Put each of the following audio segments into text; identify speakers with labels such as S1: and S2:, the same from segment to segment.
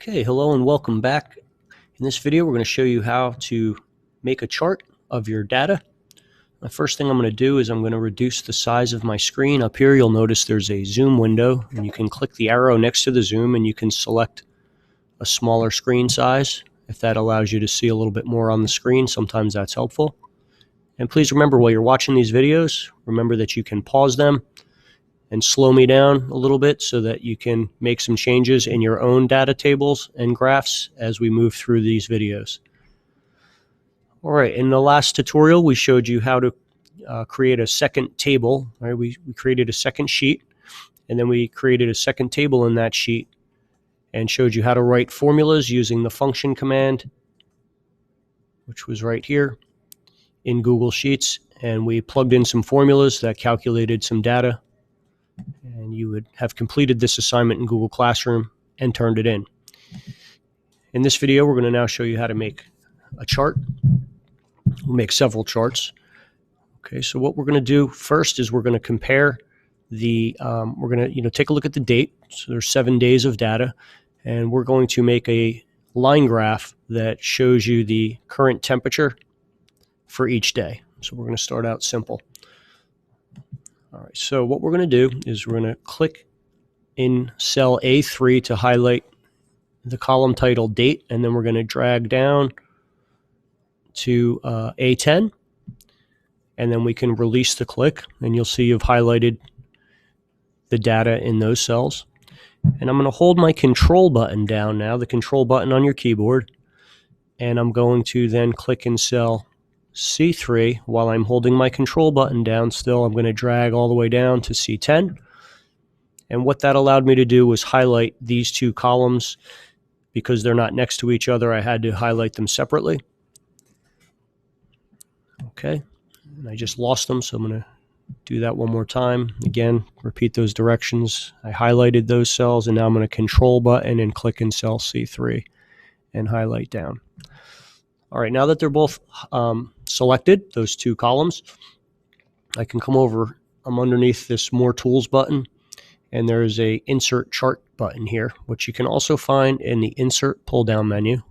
S1: Okay, hello and welcome back. In this video, we're going to show you how to make a chart of your data. The first thing I'm going to do is I'm going to reduce the size of my screen. Up here, you'll notice there's a zoom window, and you can click the arrow next to the zoom, and you can select a smaller screen size. If that allows you to see a little bit more on the screen, sometimes that's helpful. And please remember, while you're watching these videos, remember that you can pause them and slow me down a little bit so that you can make some changes in your own data tables and graphs as we move through these videos. All right, in the last tutorial, we showed you how to create a second table. Right? We created a second sheet, and then we created a second table in that sheet and showed you how to write formulas using the function command, which was right here in Google Sheets. And we plugged in some formulas that calculated some data, and you would have completed this assignment in Google Classroom and turned it in. In this video, we're going to now show you how to make a chart. We'll make several charts. Okay, so what we're going to do first is we're going to compare the, we're going to take a look at the date. So there's 7 days of data, and we're going to make a line graph that shows you the current temperature for each day. So we're going to start out simple. All right, so what we're going to do is we're going to click in cell A3 to highlight the column title date, and then we're going to drag down to A10, and then we can release the click, and you'll see you've highlighted the data in those cells. And I'm going to hold my control button down now, the control button on your keyboard, and I'm going to then click in cell C3 while I'm holding my control button down still. I'm going to drag all the way down to C10. And what that allowed me to do was highlight these two columns. Because they're not next to each other, I had to highlight them separately. Okay, and I just lost them, so I'm going to do that one more time. Again, repeat those directions. I highlighted those cells, and now I'm going to control button and click in cell C3 and highlight down. All right, now that they're both selected, those two columns, I can come over. I'm underneath this More Tools button, and there's a Insert Chart button here, which you can also find in the Insert pull-down menu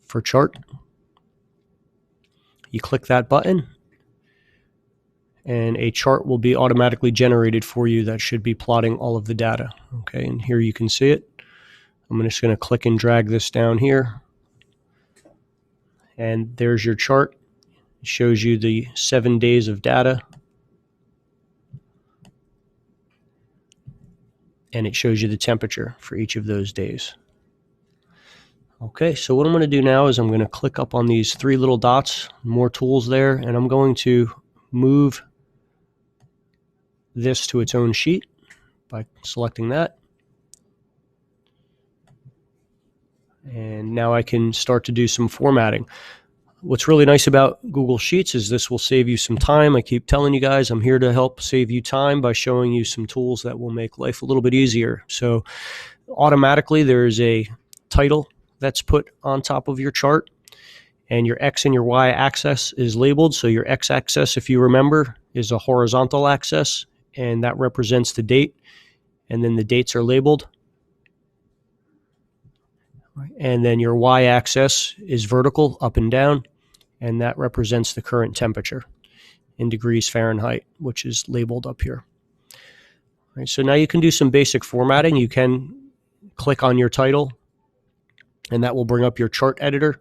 S1: for Chart. You click that button, and a chart will be automatically generated for you that should be plotting all of the data. Okay, and here you can see it. I'm just going to click and drag this down here. And there's your chart. It shows you the 7 days of data. And it shows you the temperature for each of those days. Okay, so what I'm going to do now is I'm going to click up on these three little dots, More Tools there, and I'm going to move this to its own sheet by selecting that. And now I can start to do some formatting. What's really nice about Google Sheets is this will save you some time. I keep telling you guys I'm here to help save you time by showing you some tools that will make life a little bit easier. So automatically there's a title that's put on top of your chart, and your X and your Y axis is labeled. So your X axis, if you remember, is a horizontal axis, and that represents the date, and then the dates are labeled. And then your Y-axis is vertical, up and down, and that represents the current temperature in degrees Fahrenheit, which is labeled up here. All right, so now you can do some basic formatting. You can click on your title, and that will bring up your chart editor.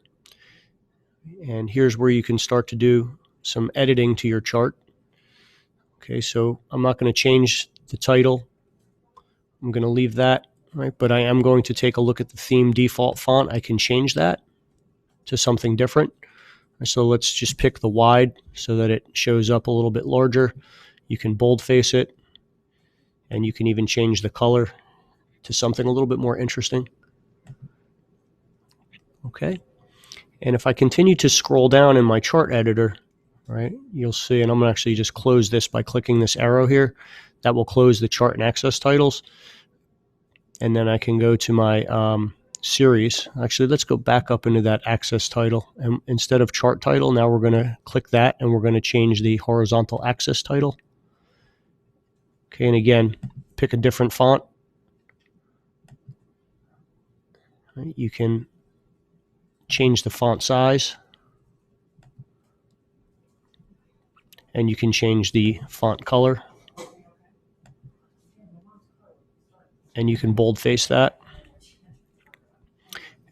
S1: And here's where you can start to do some editing to your chart. Okay, so I'm not going to change the title. I'm going to leave that. Right, but I am going to take a look at the theme default font. I can change that to something different. So let's just pick the wide so that it shows up a little bit larger. You can boldface it, and you can even change the color to something a little bit more interesting. Okay, and if I continue to scroll down in my chart editor, right, you'll see, and I'm going to actually just close this by clicking this arrow here. That will close the chart and access titles. And then I can go to my series. Actually, let's go back up into that access title. And instead of chart title, now we're going to click that, and we're going to change the horizontal axis title. Okay, and again, pick a different font. Right? You can change the font size, and you can change the font color, and you can boldface that.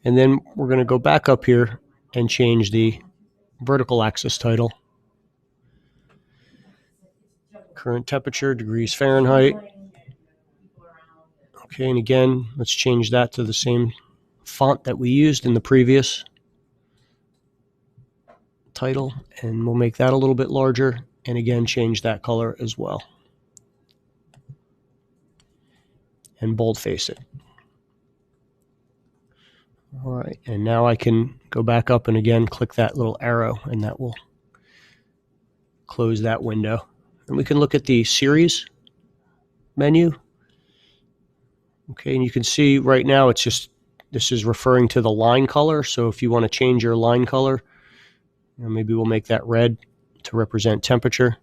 S1: And then we're going to go back up here and change the vertical axis title. Current temperature, degrees Fahrenheit. Okay, and again, let's change that to the same font that we used in the previous title, and we'll make that a little bit larger, and again change that color as well, and boldface it. All right, and now I can go back up and again click that little arrow, and that will close that window. And we can look at the series menu. Okay, and you can see right now it's just, this is referring to the line color. So if you want to change your line color, maybe we'll make that red to represent temperature.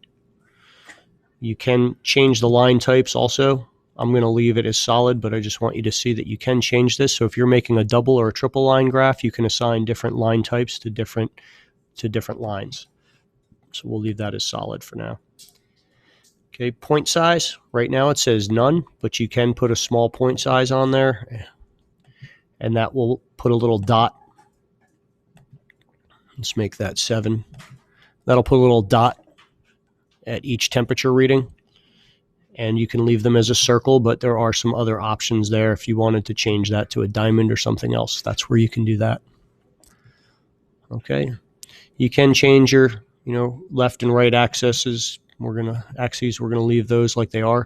S1: You can change the line types also. I'm going to leave it as solid, but I just want you to see that you can change this. So if you're making a double or a triple line graph, you can assign different line types to different lines. So we'll leave that as solid for now. Okay, point size. Right now it says none, but you can put a small point size on there, and that will put a little dot. Let's make that 7. That'll put a little dot at each temperature reading, and you can leave them as a circle, but there are some other options there. If you wanted to change that to a diamond or something else, that's where you can do that. Okay, you can change your left and right axes. We're gonna leave those like they are.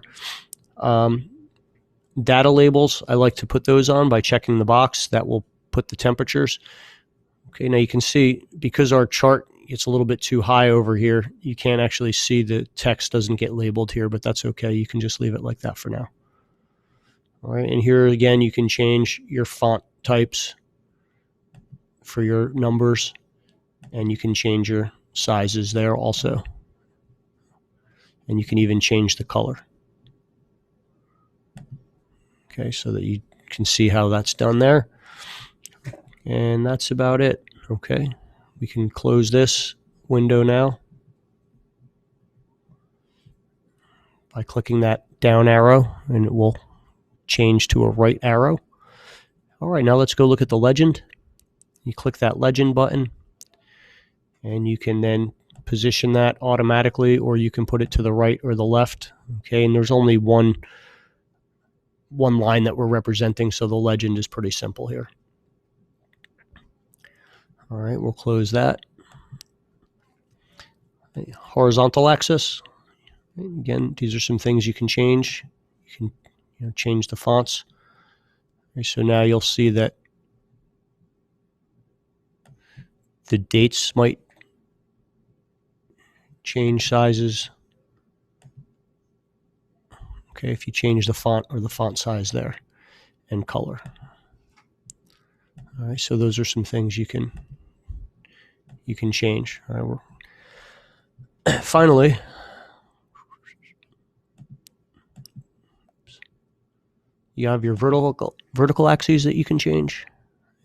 S1: Data labels, I like to put those on by checking the box. That will put the temperatures. Okay, now you can see, because our chart gets a little bit too high over here, you can't actually see the text doesn't get labeled here, but that's okay. You can just leave it like that for now. All right, and here again, you can change your font types for your numbers, and you can change your sizes there also. And you can even change the color. Okay, so that you can see how that's done there. And that's about it. Okay, we can close this window now by clicking that down arrow, and it will change to a right arrow. All right, now let's go look at the legend. You click that legend button, and you can then position that automatically, or you can put it to the right or the left. Okay, and there's only one line that we're representing, so the legend is pretty simple here. All right, we'll close that. Horizontal axis. Again, these are some things you can change. You can change the fonts. Okay, so now you'll see that the dates might change sizes. Okay, if you change the font or the font size there, and color. All right, so those are some things you can change. All right, finally, you have your vertical axes that you can change,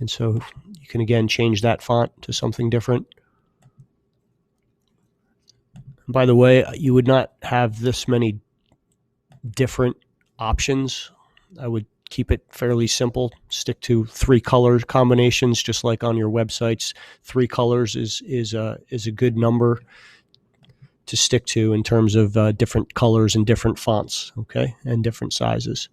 S1: and so you can again change that font to something different. By the way, you would not have this many different options. I would keep it fairly simple. Stick to 3 color combinations, just like on your websites. 3 colors is a good number to stick to in terms of different colors and different fonts, okay, and different sizes.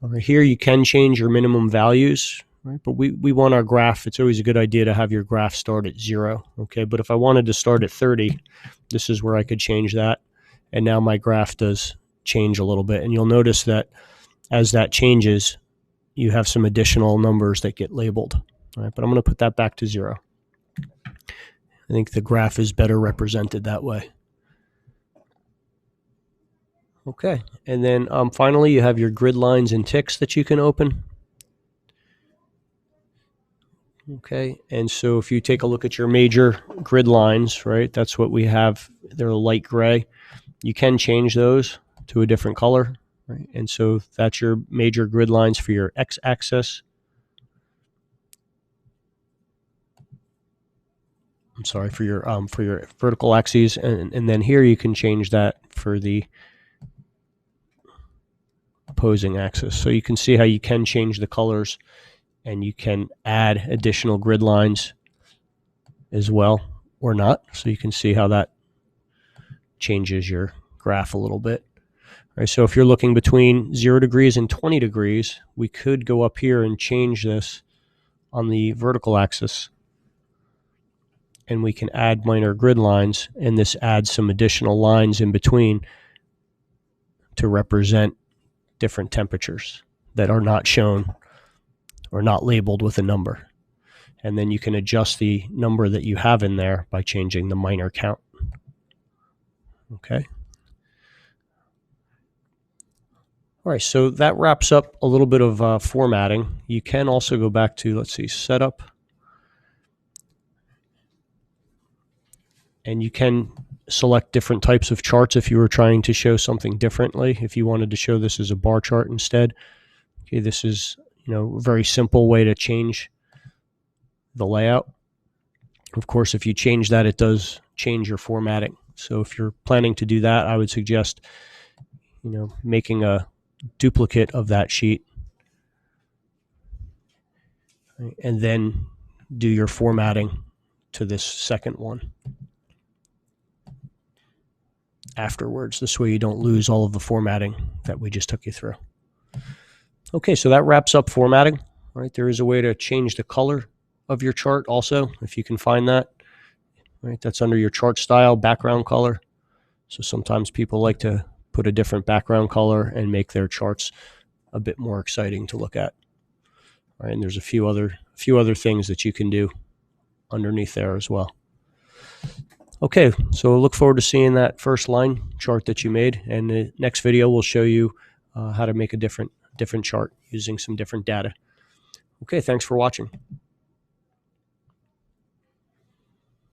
S1: Over here, you can change your minimum values, right? But we want our graph. It's always a good idea to have your graph start at 0, okay? But if I wanted to start at 30, this is where I could change that. And now my graph does change a little bit. And you'll notice that as that changes, you have some additional numbers that get labeled. All right, but I'm going to put that back to 0. I think the graph is better represented that way. Okay, and then finally you have your grid lines and ticks that you can open. Okay, and so if you take a look at your major grid lines, right, that's what we have. They're light gray. You can change those to a different color, right? And so that's your major grid lines for your x-axis. I'm sorry, for your vertical axes, and then here you can change that for the opposing axis. So you can see how you can change the colors, and you can add additional grid lines as well, or not. So you can see how that changes your graph a little bit. All right, so if you're looking between 0 degrees and 20 degrees, we could go up here and change this on the vertical axis, and we can add minor grid lines, and this adds some additional lines in between to represent different temperatures that are not shown or not labeled with a number. And then you can adjust the number that you have in there by changing the minor count. Okay. All right, so that wraps up a little bit of formatting. You can also go back to, let's see, setup. And you can select different types of charts if you were trying to show something differently. If you wanted to show this as a bar chart instead. Okay, this is, a very simple way to change the layout. Of course, if you change that, it does change your formatting. So if you're planning to do that, I would suggest, making a duplicate of that sheet, and then do your formatting to this second one afterwards. This way you don't lose all of the formatting that we just took you through. Okay, so that wraps up formatting. All right, there is a way to change the color of your chart also, if you can find that. All right, that's under your chart style, background color. So sometimes people like to put a different background color and make their charts a bit more exciting to look at. All right, and there's a few other things that you can do underneath there as well. Okay, so look forward to seeing that first line chart that you made, and the next video will show you how to make a different chart using some different data. Okay, thanks for watching.